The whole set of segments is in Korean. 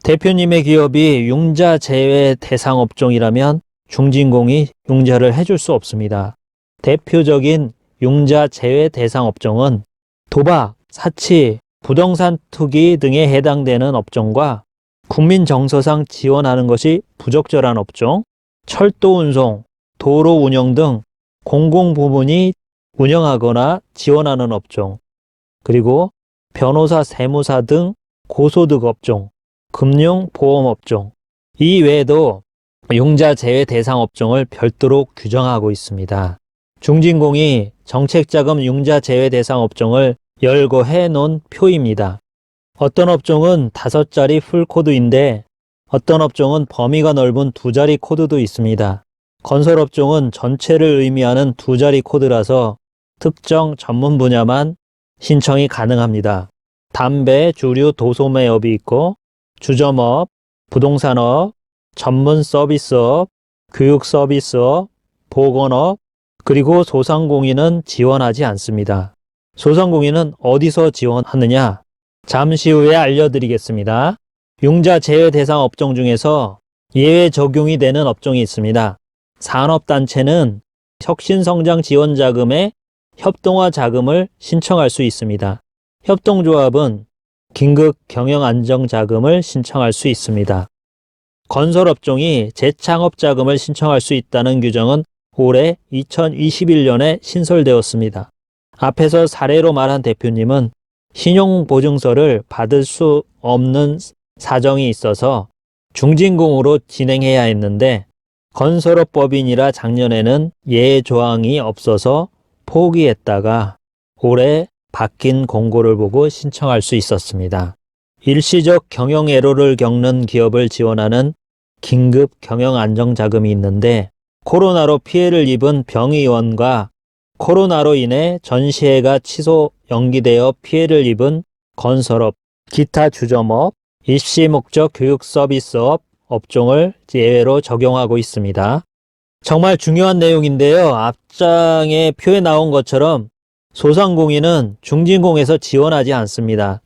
대표님의 기업이 융자 제외 대상 업종이라면 중진공이 융자를 해줄 수 없습니다. 대표적인 융자 제외 대상 업종은 도박, 사치, 부동산 투기 등에 해당되는 업종과 국민 정서상 지원하는 것이 부적절한 업종, 철도 운송, 도로 운영 등 공공부문이 운영하거나 지원하는 업종, 그리고 변호사, 세무사 등 고소득 업종, 금융, 보험 업종, 이 외에도 융자 제외 대상 업종을 별도로 규정하고 있습니다. 중진공이 정책자금 융자 제외 대상 업종을 열거해 놓은 표입니다. 어떤 업종은 5자리 풀코드인데 어떤 업종은 범위가 넓은 2자리 코드도 있습니다. 건설업종은 전체를 의미하는 2자리 코드라서 특정 전문 분야만 신청이 가능합니다. 담배, 주류, 도소매업이 있고 주점업, 부동산업, 전문 서비스업, 교육 서비스업, 보건업, 그리고 소상공인은 지원하지 않습니다. 소상공인은 어디서 지원하느냐? 잠시 후에 알려드리겠습니다. 융자 제외 대상 업종 중에서 예외 적용이 되는 업종이 있습니다. 산업단체는 혁신성장지원자금의 협동화 자금을 신청할 수 있습니다. 협동조합은 긴급 경영안정자금을 신청할 수 있습니다. 건설업종이 재창업자금을 신청할 수 있다는 규정은 올해 2021년에 신설되었습니다. 앞에서 사례로 말한 대표님은 신용보증서를 받을 수 없는 사정이 있어서 중진공으로 진행해야 했는데 건설업법인이라 작년에는 예외 조항이 없어서 포기했다가 올해 바뀐 공고를 보고 신청할 수 있었습니다. 일시적 경영 애로를 겪는 기업을 지원하는 긴급 경영안정자금이 있는데 코로나로 피해를 입은 병의원과 코로나로 인해 전시회가 취소 연기되어 피해를 입은 건설업, 기타 주점업, 입시목적 교육 서비스업 업종을 예외로 적용하고 있습니다. 정말 중요한 내용인데요. 앞장에 표에 나온 것처럼 소상공인은 중진공에서 지원하지 않습니다.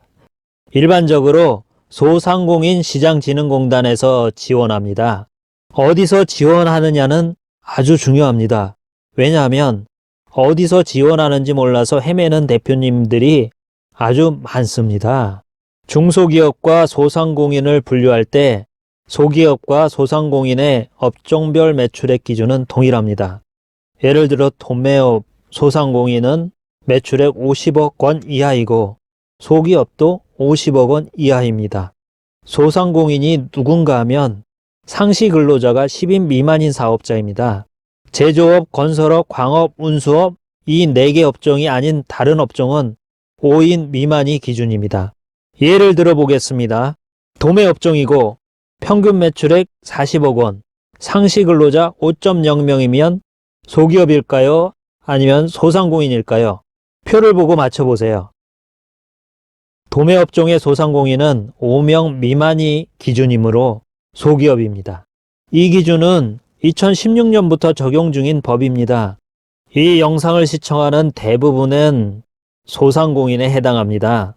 일반적으로 소상공인 시장진흥공단에서 지원합니다. 어디서 지원하느냐는 아주 중요합니다. 왜냐하면 어디서 지원하는지 몰라서 헤매는 대표님들이 아주 많습니다. 중소기업과 소상공인을 분류할 때 소기업과 소상공인의 업종별 매출액 기준은 동일합니다. 예를 들어 도매업 소상공인은 매출액 50억 원 이하이고 소기업도 50억 원 이하입니다. 소상공인이 누군가 하면 상시 근로자가 10인 미만인 사업자입니다. 제조업, 건설업, 광업, 운수업 이 4개 업종이 아닌 다른 업종은 5인 미만이 기준입니다. 예를 들어 보겠습니다. 도매업종이고 평균 매출액 40억 원, 상시 근로자 5.0명이면 소기업일까요? 아니면 소상공인일까요? 표를 보고 맞춰보세요. 도매업종의 소상공인은 5명 미만이 기준이므로 소기업입니다. 이 기준은 2016년부터 적용 중인 법입니다. 이 영상을 시청하는 대부분은 소상공인에 해당합니다.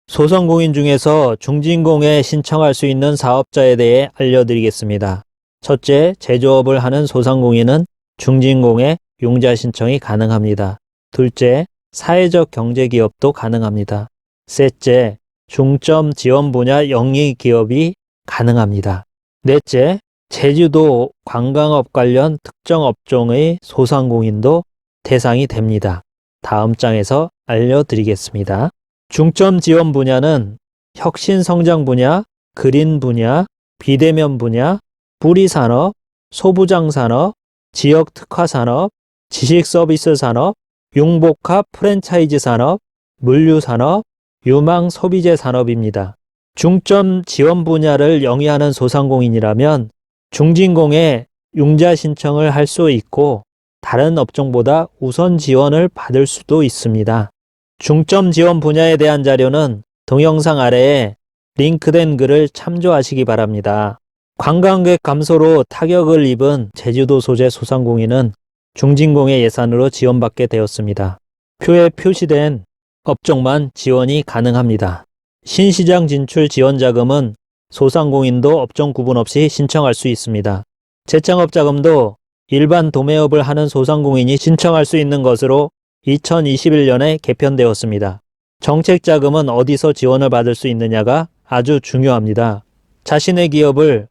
소상공인 중에서 중진공에 신청할 수 있는 사업자에 대해 알려드리겠습니다. 첫째, 제조업을 하는 소상공인은 중진공에 융자 신청이 가능합니다. 둘째, 사회적 경제기업도 가능합니다. 셋째, 중점 지원 분야 영리기업이 가능합니다. 넷째, 제주도 관광업 관련 특정 업종의 소상공인도 대상이 됩니다. 다음 장에서 알려드리겠습니다. 중점 지원 분야는 혁신성장 분야, 그린 분야, 비대면 분야, 뿌리산업, 소부장산업, 지역특화산업, 지식서비스 산업, 융복합 프랜차이즈 산업, 물류산업, 유망소비재 산업입니다. 중점 지원 분야를 영위하는 소상공인이라면 중진공에 융자 신청을 할 수 있고 다른 업종보다 우선 지원을 받을 수도 있습니다. 중점 지원 분야에 대한 자료는 동영상 아래에 링크된 글을 참조하시기 바랍니다. 관광객 감소로 타격을 입은 제주도 소재 소상공인은 중진공의 예산으로 지원받게 되었습니다. 표에 표시된 업종만 지원이 가능합니다. 신시장 진출 지원 자금은 소상공인도 업종 구분 없이 신청할 수 있습니다. 재창업 자금도 일반 도매업을 하는 소상공인이 신청할 수 있는 것으로 2021년에 개편되었습니다. 정책 자금은 어디서 지원을 받을 수 있느냐가 아주 중요합니다. 자신의 기업을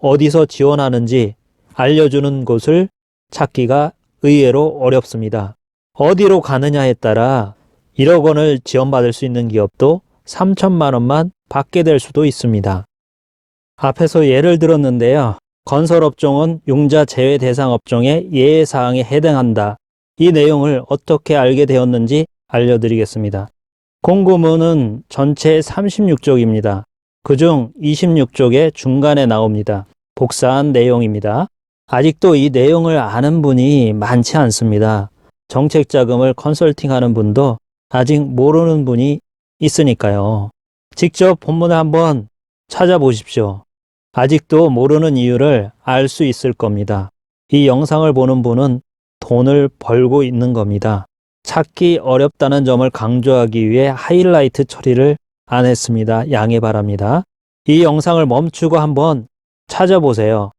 어디서 지원하는지 알려주는 곳을 찾기가 의외로 어렵습니다. 어디로 가느냐에 따라 1억 원을 지원받을 수 있는 기업도 3천만 원만 받게 될 수도 있습니다. 앞에서 예를 들었는데요. 건설업종은 융자 제외 대상 업종의 예외사항에 해당한다. 이 내용을 어떻게 알게 되었는지 알려드리겠습니다. 공고문은 전체 36쪽입니다. 그중 26쪽의 중간에 나옵니다. 복사한 내용입니다. 아직도 이 내용을 아는 분이 많지 않습니다. 정책자금을 컨설팅하는 분도 아직 모르는 분이 있으니까요. 직접 본문을 한번 찾아보십시오. 아직도 모르는 이유를 알 수 있을 겁니다. 이 영상을 보는 분은 돈을 벌고 있는 겁니다. 찾기 어렵다는 점을 강조하기 위해 하이라이트 처리를 안 했습니다. 양해 바랍니다. 이 영상을 멈추고 한번 찾아보세요.